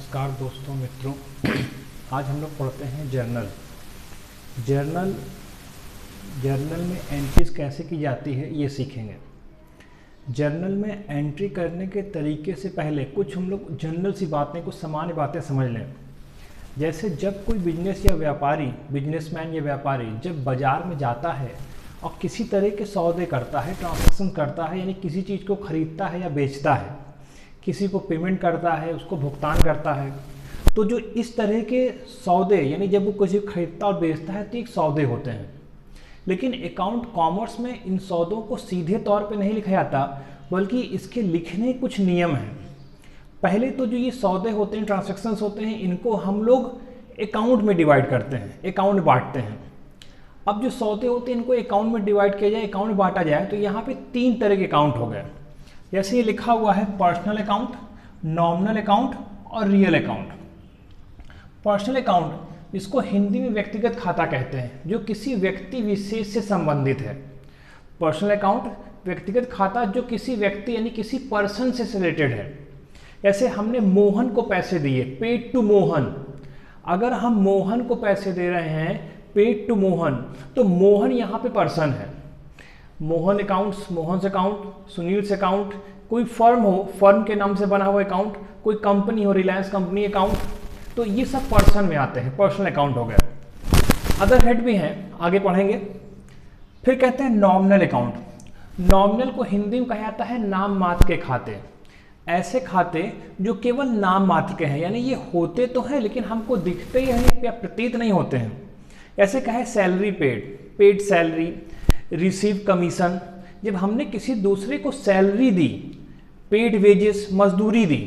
नमस्कार दोस्तों मित्रों। आज हम लोग पढ़ते हैं जर्नल में एंट्रीज कैसे की जाती है ये सीखेंगे। जर्नल में एंट्री करने के तरीके से पहले कुछ हम लोग जनरल सी बातें, कुछ सामान्य बातें समझ लें। जैसे जब कोई बिजनेसमैन या व्यापारी जब बाज़ार में जाता है और किसी तरह के सौदे करता है, ट्रांजैक्शन करता है, यानी किसी चीज़ को खरीदता है या बेचता है, किसी को पेमेंट करता है, उसको भुगतान करता है, तो जो इस तरह के सौदे, यानी जब वो किसी को खरीदता और बेचता है तो एक सौदे होते हैं। लेकिन अकाउंट कॉमर्स में इन सौदों को सीधे तौर पे नहीं लिखा जाता, बल्कि इसके लिखने कुछ नियम हैं। पहले तो जो ये सौदे होते हैं, ट्रांजैक्शंस होते हैं, इनको हम लोग अकाउंट में डिवाइड करते हैं, अकाउंट बांटते हैं। अब जो सौदे होते हैं इनको अकाउंट में डिवाइड किया जाए, अकाउंट बांटा जाए, तो यहाँ पे 3 तरह के अकाउंट हो गए। जैसे ये लिखा हुआ है पर्सनल अकाउंट, नॉमिनल अकाउंट और रियल अकाउंट। पर्सनल अकाउंट इसको हिंदी में व्यक्तिगत खाता कहते हैं, जो किसी व्यक्ति विशेष से संबंधित है। पर्सनल अकाउंट व्यक्तिगत खाता जो किसी व्यक्ति यानी किसी पर्सन से रिलेटेड है। जैसे हमने मोहन को पैसे दिए, पेड टू मोहन। अगर हम मोहन को पैसे दे रहे हैं पेड टू मोहन, तो मोहन यहाँ पे पर्सन है। Mohan accounts, Mohan account, Sunil account, कोई फर्म हो, फर्म के नाम से बना हुआ अकाउंट, कोई कंपनी हो, रिलायंस कंपनी अकाउंट, तो ये सब पर्सन में आते हैं, पर्सनल अकाउंट हो गया। अदर हेड भी हैं, आगे पढ़ेंगे। फिर कहते हैं नॉमिनल अकाउंट। नॉमिनल को हिंदी में कहा जाता है नाम मात्र के खाते। ऐसे खाते जो केवल नाम मात्र के हैं, यानी ये होते तो हैं लेकिन हमको दिखते ही हैं या प्रतीत नहीं होते हैं। ऐसे कहे salary paid salary, receive commission. जब हमने किसी दूसरे को सैलरी दी, पेड वेजेस, मजदूरी दी,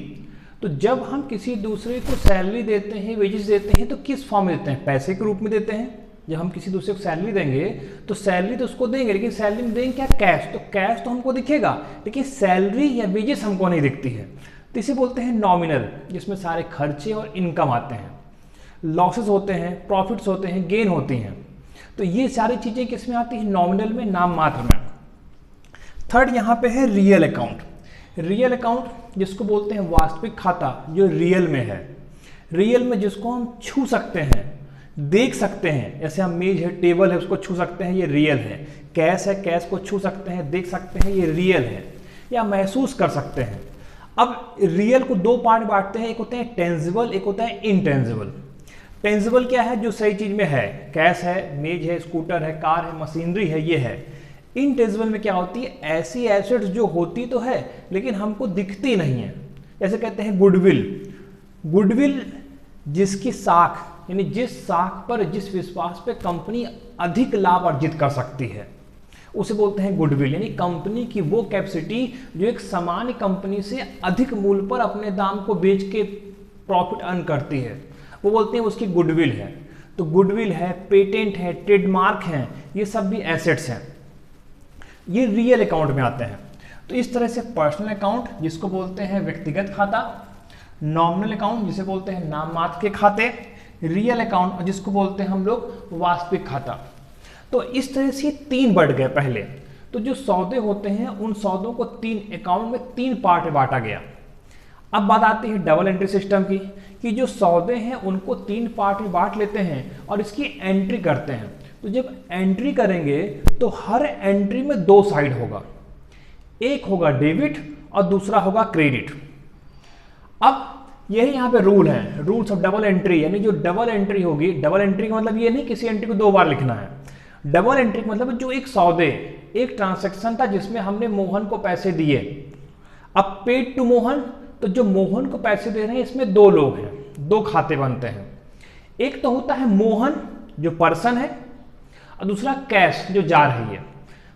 तो जब हम किसी दूसरे को सैलरी देते हैं, वेजेस देते हैं, तो किस फॉर्म में देते हैं? पैसे के रूप में देते हैं। जब हम किसी दूसरे को सैलरी देंगे तो सैलरी तो उसको देंगे, लेकिन सैलरी में देंगे क्या? कैश। तो कैश तो हमको दिखेगा, लेकिन सैलरी या वेजेस हमको नहीं दिखती है। तो इसे बोलते हैं नॉमिनल, जिसमें सारे खर्चे और इनकम आते हैं। लॉसेस होते हैं, प्रॉफिट्स होते हैं, गेन होती हैं। तो ये सारी चीज़ें किस में आती हैं? नॉमिनल में, नाम मात्र में। थर्ड यहाँ पे है रियल अकाउंट। रियल अकाउंट जिसको बोलते हैं वास्तविक खाता, जो रियल में है। रियल में जिसको हम छू सकते हैं, देख सकते हैं। जैसे हम मेज है, टेबल है, उसको छू सकते हैं, ये रियल है। कैश है, कैश को छू सकते हैं, देख सकते हैं, ये रियल है, या महसूस कर सकते हैं। अब रियल को 2 पार्ट बांटते हैं, एक होते हैं टेंजिबल, एक होता है इनटेंजिबल। टेंजिबल क्या है? जो सही चीज में है, कैश है, मेज है, स्कूटर है, कार है, मशीनरी है, ये है। इनटेंजिबल में क्या होती है? ऐसी एसेट्स जो होती तो है लेकिन हमको दिखती नहीं है। जैसे कहते हैं गुडविल। गुडविल जिसकी साख, यानी जिस साख पर, जिस विश्वास पे कंपनी अधिक लाभ अर्जित कर सकती है, उसे बोलते हैं गुडविल। यानी कंपनी की वो कैपेसिटी जो एक सामान्य कंपनी से अधिक मूल्य पर अपने दाम को बेच के प्रॉफिट अर्न करती है, वो बोलते हैं उसकी गुडविल है। तो गुडविल है, पेटेंट है, ट्रेडमार्क है, ये सब भी एसेट्स हैं। ये रियल अकाउंट में आते हैं। तो इस तरह से पर्सनल अकाउंट जिसको बोलते हैं व्यक्तिगत खाता, नॉमिनल अकाउंट जिसे बोलते हैं नाम मात्र के खाते, रियल अकाउंट जिसको बोलते हैं हम लोग वास्तविक खाता। तो इस तरह से 3 बढ़ गए पहले। तो जो सौदे होते हैं उन सौदों को 3 अकाउंट में 3 पार्ट में बांटा गया। अब बात आती है डबल एंट्री सिस्टम की, कि जो सौदे हैं उनको 3 पार्ट में बांट लेते हैं और इसकी एंट्री करते हैं। तो जब एंट्री करेंगे तो हर एंट्री में 2 साइड होगा, एक होगा डेबिट और दूसरा होगा क्रेडिट। अब यही यहाँ पे रूल है, रूल्स ऑफ डबल एंट्री। यानी जो डबल एंट्री होगी, डबल एंट्री का मतलब ये नहीं किसी एंट्री को 2 बार लिखना है। डबल एंट्री का मतलब जो एक सौदे, एक ट्रांसैक्शन था जिसमें हमने मोहन को पैसे दिए, अब पेड टू मोहन, तो जो मोहन को पैसे दे रहे हैं इसमें 2 लोग हैं, 2 खाते बनते हैं। एक तो होता है मोहन जो पर्सन है, और दूसरा कैश जो जा रही है।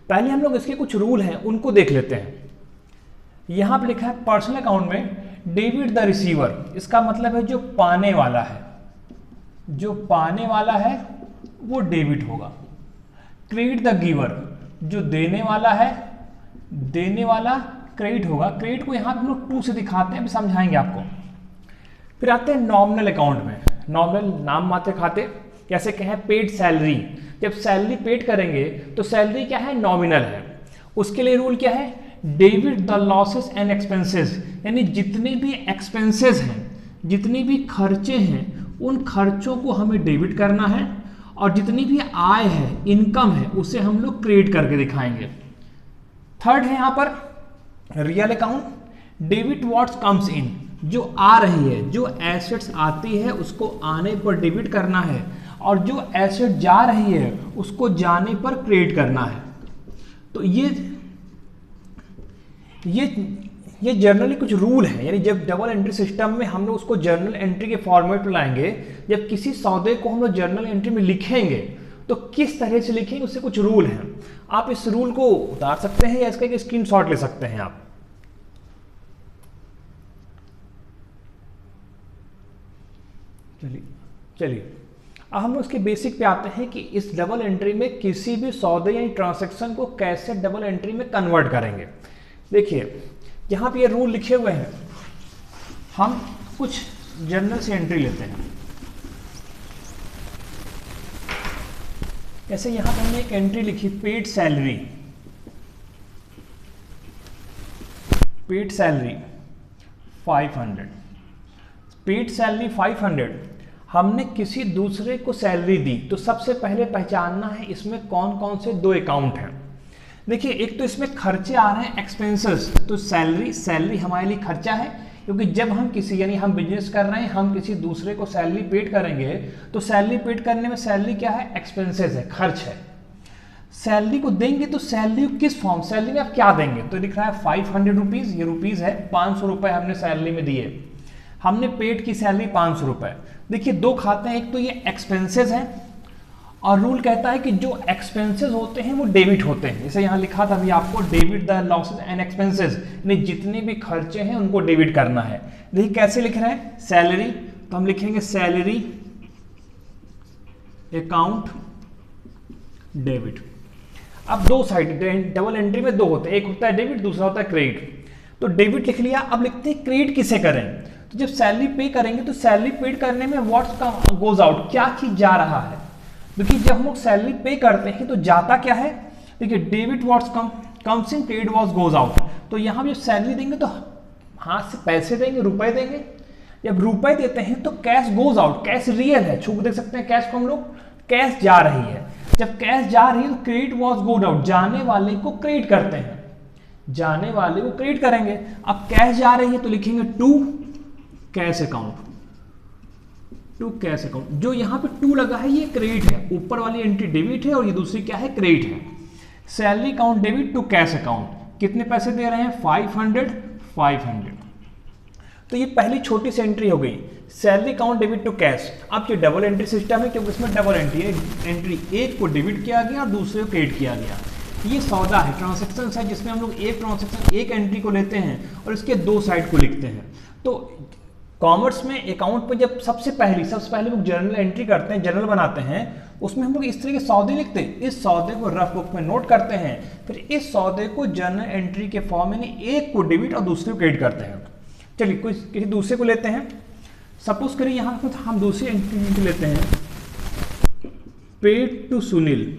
पहले हम लोग इसके कुछ रूल हैं उनको देख लेते हैं। यहां पर लिखा है पर्सनल अकाउंट में डेबिट द रिसीवर, इसका मतलब है जो पाने वाला है, जो पाने वाला है वो डेबिट होगा। क्रेडिट द गिवर, जो देने वाला है, देने वाला क्रेडिट होगा। क्रेडिट को यहां पे हम लोग 2 से दिखाते हैं, समझाएंगे आपको। फिर आते हैं नॉमिनल अकाउंट में। नॉमिनल नाम मात्र खाते, जैसे कहें पेड सैलरी। जब सैलरी पेड करेंगे तो सैलरी क्या है? नॉमिनल है। उसके लिए रूल क्या है? Debit the losses and expenses, यानी जितने भी एक्सपेंसेस हैं, जितनी भी खर्चे हैं उन खर्चों को हमें डेबिट करना है, और जितनी भी आय है, इनकम है, उसे हम लोग क्रेडिट करके दिखाएंगे। थर्ड है यहाँ पर real account, debit what's comes in, जो आ रही है, जो एसेट्स आती है उसको आने पर डेबिट करना है, और जो एसेट जा रही है उसको जाने पर क्रेडिट करना है। तो ये जर्नली कुछ रूल है, यानी जब डबल एंट्री सिस्टम में हम लोग उसको जर्नल एंट्री के फॉर्मेट में लाएंगे, जब किसी सौदे को हम लोग जर्नल एंट्री में लिखेंगे तो किस तरह से लिखेंगे, उससे कुछ रूल हैं। आप इस रूल को उतार सकते हैं या इसका एक स्क्रीनशॉट ले सकते हैं आप। चलिए अब हम लोग इसके बेसिक पे आते हैं कि इस डबल एंट्री में किसी भी सौदे यानी ट्रांजैक्शन को कैसे डबल एंट्री में कन्वर्ट करेंगे। देखिए यहाँ पे ये रूल लिखे हुए हैं, हम कुछ जर्नल से एंट्री लेते हैं। जैसे यहाँ पे हमने एक एंट्री लिखी, पेड सैलरी 500, पेड सैलरी 500, हमने किसी दूसरे को सैलरी दी, तो सबसे पहले पहचानना है इसमें कौन कौन से दो अकाउंट हैं। देखिए एक तो इसमें खर्चे आ रहे हैं, एक्सपेंसेस, तो सैलरी हमारे लिए खर्चा है, क्योंकि जब हम किसी, यानी हम बिजनेस कर रहे हैं, हम किसी दूसरे को सैलरी पेड करेंगे, तो सैलरी पेड करने में सैलरी क्या है, एक्सपेंसेस है, खर्च है। सैलरी को देंगे तो सैलरी किस फॉर्म, सैलरी में आप क्या देंगे, तो लिख रहा है 500 रुपीज़, ये रुपीज़ है, 500 रुपये हमने सैलरी में दिए, हमने पेड की सैलरी 500 रुपये। देखिए दो खाते हैं, एक तो ये एक्सपेंसेस हैं, और रूल कहता है कि जो एक्सपेंसेस होते हैं वो डेबिट होते हैं। जैसे यहाँ लिखा था अभी आपको, debit the losses and expenses, यानी जितने भी खर्चे हैं उनको डेबिट करना है। देखिए कैसे लिख रहे हैं, सैलरी, तो हम लिखेंगे सैलरी अकाउंट डेबिट। अब दो साइड डबल एंट्री में दो होते हैं, एक होता है डेबिट, दूसरा होता है क्रेडिट। तो डेबिट लिख लिया, अब लिखते हैं क्रेडिट किसे करें, तो जब सैलरी पे करेंगे तो सैलरी पेड करने में व्हाट्स गोज आउट, क्या चीज जा रहा है। देखिए जब हम लोग सैलरी पे करते हैं तो जाता क्या है, देखिए debit what's comes in, credit what's goes out. तो यहाँ जब सैलरी देंगे तो हाथ से पैसे देंगे, रुपए देंगे, जब रुपए देते हैं तो cash goes out, cash real है, छू देख सकते हैं कैश को हम लोग, कैश जा रही है, जब कैश जा रही है तो क्रेडिट व्हाट्स गोज आउट, जाने वाले को क्रेडिट करते हैं, जाने वाले को क्रेडिट करेंगे। अब कैश जा रही है तो लिखेंगे to cash account, to cash account. जो यहाँ पे टू लगा है ये क्रेडिट है, ऊपर वाली एंट्री डेबिट है और ये दूसरी क्या है, क्रेडिट है। Salary account debit to cash account, कितने पैसे दे रहे हैं, 500। तो ये पहली छोटी सी एंट्री हो गई, salary account debit to cash. अब ये डबल एंट्री सिस्टम है क्योंकि इसमें डबल एंट्री है, एंट्री एक को डेबिट किया गया और दूसरे को क्रेडिट किया गया। ये सौदा है, ट्रांजेक्शन है, जिसमें हम लोग एक ट्रांजेक्शन, एक एंट्री को लेते हैं और इसके दो साइड को लिखते हैं। तो कॉमर्स में अकाउंट पे जब सबसे पहले लोग जर्नल एंट्री करते हैं, जर्नल बनाते हैं, उसमें हम लोग इस तरह के सौदे लिखते हैं, इस सौदे को रफ बुक में नोट करते हैं, फिर इस सौदे को जर्नल एंट्री के फॉर्म में एक को डेबिट और दूसरे को क्रेडिट करते हैं। चलिए किसी दूसरे को लेते हैं, सपोज करिए यहाँ पर हम दूसरी एंट्री लेते हैं, पेड टू सुनील,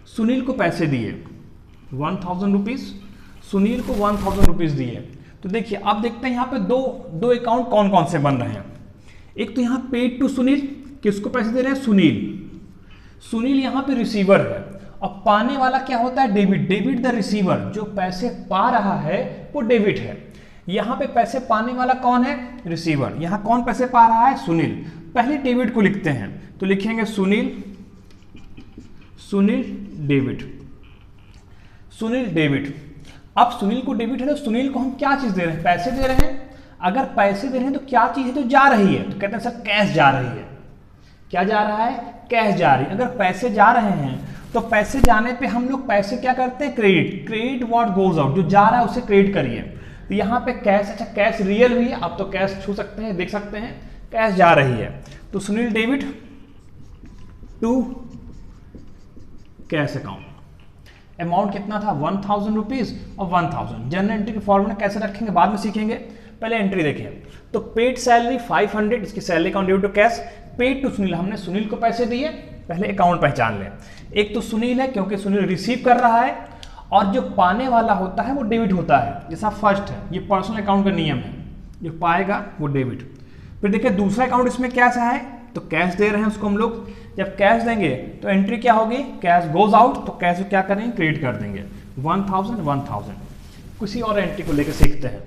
सुनील को पैसे दिए 1000 रुपीज़, सुनील को 1000 रुपीज़ दिए। तो देखिए अब देखते हैं यहाँ पे दो अकाउंट कौन कौन से बन रहे हैं। एक तो यहाँ पेड टू सुनील, किसको पैसे दे रहे हैं, सुनील यहाँ पे रिसीवर है, अब पाने वाला क्या होता है, डेबिट द रिसीवर, जो पैसे पा रहा है वो डेबिट है। यहाँ पे पैसे पाने वाला कौन है, रिसीवर। यहाँ कौन पैसे पा रहा है, सुनील। पहले डेबिट को लिखते हैं, तो लिखेंगे सुनील डेबिट। अब सुनील को डेबिट है तो सुनील को हम क्या चीज दे रहे हैं, पैसे दे रहे हैं। अगर पैसे दे रहे हैं तो क्या चीज है जो जा रही है, तो कहते हैं सर कैश जा रही है। क्या जा रहा है, कैश जा रही है। अगर पैसे जा रहे हैं तो पैसे जाने पे हम लोग पैसे क्या करते हैं, क्रेडिट व्हाट गोज आउट, जो जा रहा है उसे क्रेडिट करिए। तो यहाँ पे कैश, अच्छा कैश रियल हुई है, अब तो कैश छू सकते हैं, देख सकते हैं कैश जा रही है। तो Sunil debit to cash account, amount कितना था 1000 रुपीज़ और 1000। जनरल एंट्री के फॉर्मूला कैसे रखेंगे बाद में सीखेंगे, पहले एंट्री देखें। तो पेड सैलरी 500, इसकी salary account debit to cash. Paid to Sunil, हमने सुनील को पैसे दिए, पहले अकाउंट पहचान लें। एक तो सुनील है क्योंकि सुनील रिसीव कर रहा है, और जो पाने वाला होता है वो डेबिट होता है, जैसा फर्स्ट है, ये पर्सनल अकाउंट का नियम है। जो पाएगा वो डेबिट। फिर देखिए दूसरा अकाउंट इसमें कैश है, तो कैश दे रहे हैं उसको हम लोग। जब कैश देंगे तो एंट्री क्या होगी, कैश गोज आउट, तो कैश क्या करेंगे, क्रेडिट कर देंगे 1000 1000। किसी और एंट्री को लेकर सीखते हैं।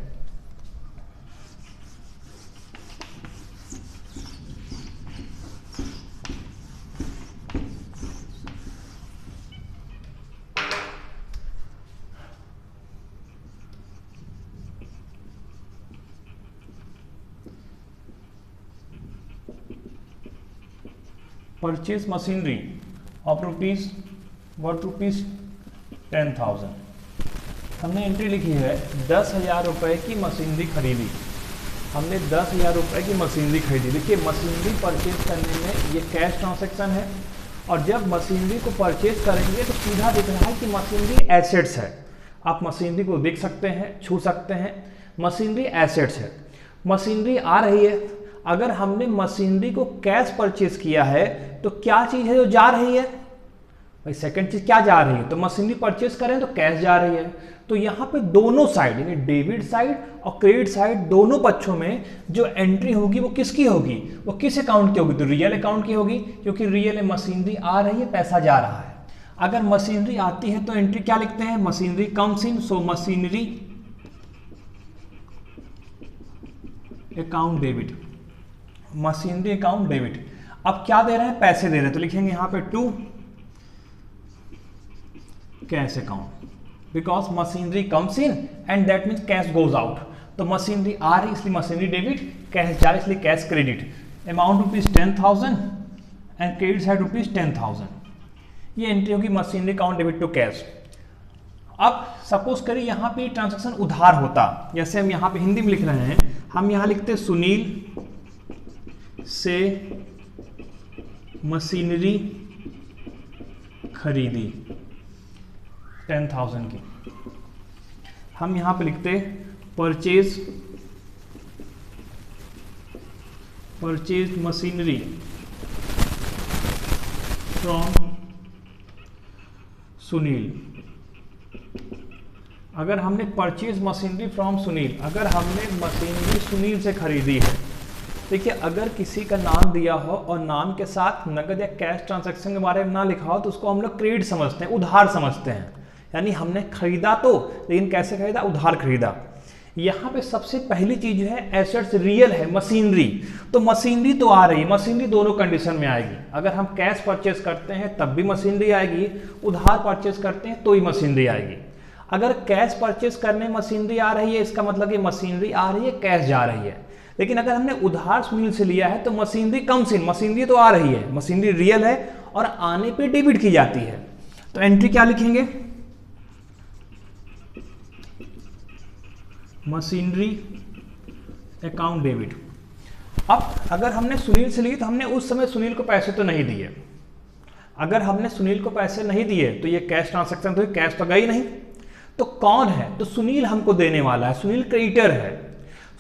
Purchase machinery of rupees worth rupees 10,000। हमने एंट्री लिखी है 10,000 रुपये की मशीनरी खरीदी। हमने 10,000 रुपये की मशीनरी खरीदी। देखिए मशीनरी परचेज करने में ये कैश ट्रांजैक्शन है, और जब मशीनरी को परचेज करेंगे तो सीधा दिख रहा है कि मशीनरी एसेट्स है। आप मशीनरी को देख सकते हैं, छू सकते हैं, मशीनरी एसेट्स है। मशीनरी आ रही है। अगर हमने मशीनरी को कैश परचेज किया है तो क्या चीज़ है जो जा रही है भाई, सेकंड चीज क्या जा रही है, तो मशीनरी परचेज करें तो कैश जा रही है। तो यहाँ पे दोनों साइड यानी डेबिट साइड और क्रेडिट साइड दोनों पक्षों में जो एंट्री होगी वो किसकी होगी, वो किस अकाउंट की होगी, तो रियल अकाउंट की होगी, क्योंकि रियल में मशीनरी आ रही है, पैसा जा रहा है। अगर मशीनरी आती है तो एंट्री क्या लिखते हैं, मशीनरी कम्स इन, सो machinery account debit, machinery account debit. अब क्या दे रहे हैं, पैसे दे रहे हैं, तो लिखेंगे यहाँ पे to cash account, because machinery comes in and that means cash goes out. तो मशीनरी आ रही इसलिए मशीनरी डेबिट, कैश जा रही इसलिए cash credit. Amount rupees 10,000 and credit side rupees 10,000। ये एंट्री होगी machinery account debit to cash. अब सपोज करिए यहाँ पे ट्रांजैक्शन उधार होता, जैसे हम यहाँ पे हिंदी में लिख रहे हैं, हम यहाँ लिखते सुनील से मशीनरी खरीदी 10,000 की। हम यहाँ पे लिखते परचेज मशीनरी फ्रॉम सुनील। अगर हमने परचेज मशीनरी फ्रॉम सुनील, अगर हमने मशीनरी सुनील से खरीदी है, देखिए अगर किसी का नाम दिया हो और नाम के साथ नगद या कैश ट्रांजैक्शन के बारे में ना लिखा हो तो उसको हम लोग क्रेडिट समझते हैं, उधार समझते हैं। यानी हमने खरीदा तो, लेकिन कैसे खरीदा, उधार खरीदा। यहाँ पे सबसे पहली चीज है एसेट्स रियल है, मशीनरी। तो मशीनरी तो आ रही है, मशीनरी दोनों कंडीशन में आएगी। अगर हम कैश परचेज करते हैं तब भी मशीनरी आएगी, उधार परचेज करते हैं तो ही मशीनरी आएगी। अगर कैश परचेज करने मशीनरी आ रही है, इसका मतलब ये मशीनरी आ रही है, कैश जा रही है। लेकिन अगर हमने उधार सुनील से लिया है तो मशीनरी कम्स इन, मशीनरी तो आ रही है, मशीनरी रियल है और आने पे डेबिट की जाती है। तो एंट्री क्या लिखेंगे, मशीनरी अकाउंट डेबिट। अब अगर हमने सुनील से ली तो हमने उस समय सुनील को पैसे तो नहीं दिए। अगर हमने सुनील को पैसे नहीं दिए तो ये कैश ट्रांजैक्शन तो कैश तो गई नहीं। तो कौन है, तो सुनील हमको देने वाला है, सुनील क्रेडिटर है,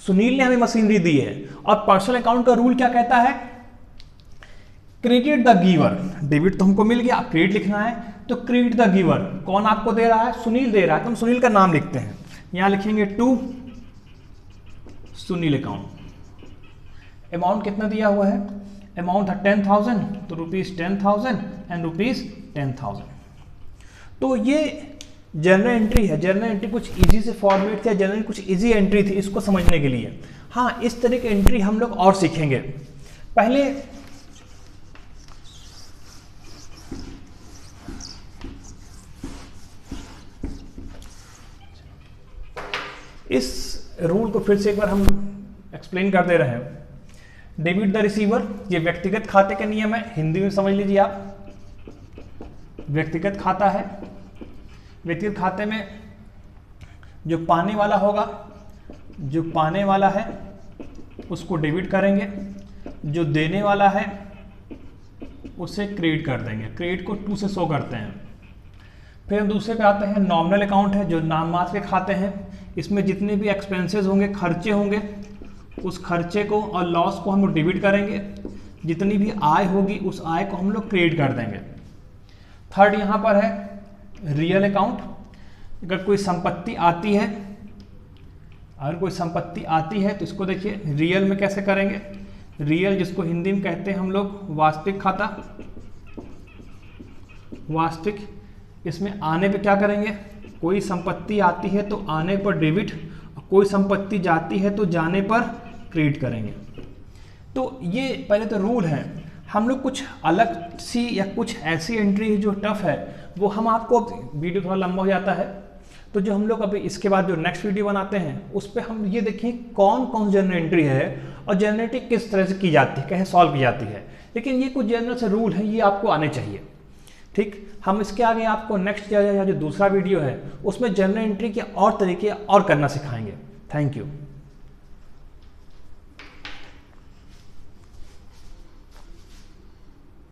सुनील ने हमें मशीनरी दी है। और पर्सनल अकाउंट का रूल क्या कहता है, क्रेडिट द गिवर। डेबिट तो हमको मिल गया, अब क्रेडिट लिखना है तो क्रेडिट द गिवर। कौन आपको दे रहा है, सुनील दे रहा है, तो हम सुनील का नाम लिखते हैं। यहां लिखेंगे टू सुनील अकाउंट। अमाउंट कितना दिया हुआ है, अमाउंट था 10,000, तो रुपीज 10,000 एंड रुपीज 10,000। तो ये जनरल एंट्री है। जनरल एंट्री कुछ इजी से फॉर्मेट थी, जनरल कुछ इजी एंट्री थी इसको समझने के लिए। हाँ, इस तरह की एंट्री हम लोग और सीखेंगे। पहले इस रूल को फिर से एक बार हम एक्सप्लेन कर दे रहे हैं। डेबिट द रिसीवर, ये व्यक्तिगत खाते का नियम है, हिंदी में समझ लीजिए आप। व्यक्तिगत खाता है, व्यक्तिगत खाते में जो पाने वाला होगा, जो पाने वाला है उसको डेबिट करेंगे, जो देने वाला है उसे क्रेडिट कर देंगे। क्रेडिट को 2 से शो करते हैं। फिर हम दूसरे पे आते हैं, नॉमिनल अकाउंट है, जो नाम मात्र के खाते हैं। इसमें जितने भी एक्सपेंसेस होंगे, खर्चे होंगे, उस खर्चे को और लॉस को हम लोग डेबिट करेंगे। जितनी भी आय होगी उस आय को हम लोग क्रेडिट कर देंगे। थर्ड यहाँ पर है रियल अकाउंट। अगर कोई संपत्ति आती है, अगर कोई संपत्ति आती है तो इसको देखिए रियल में कैसे करेंगे, रियल जिसको हिंदी में कहते हैं हम लोग वास्तविक खाता, वास्तविक। इसमें आने पे क्या करेंगे, कोई संपत्ति आती है तो आने पर डेबिट, कोई संपत्ति जाती है तो जाने पर क्रेडिट करेंगे। तो ये पहले तो रूल है। हम लोग कुछ अलग सी या कुछ ऐसी एंट्री जो टफ है वो हम आपको, वीडियो थोड़ा लंबा हो जाता है तो जो हम लोग अभी इसके बाद जो नेक्स्ट वीडियो बनाते हैं उस पर हम ये देखें कौन कौन जनरल एंट्री है और जनरेटिव किस तरह से की जाती है, कैसे सॉल्व की जाती है। लेकिन ये कुछ जनरल से रूल है, ये आपको आने चाहिए। ठीक, हम इसके आगे आपको नेक्स्ट या जो दूसरा वीडियो है उसमें जनरल एंट्री के और तरीके और करना सिखाएंगे। Thank you.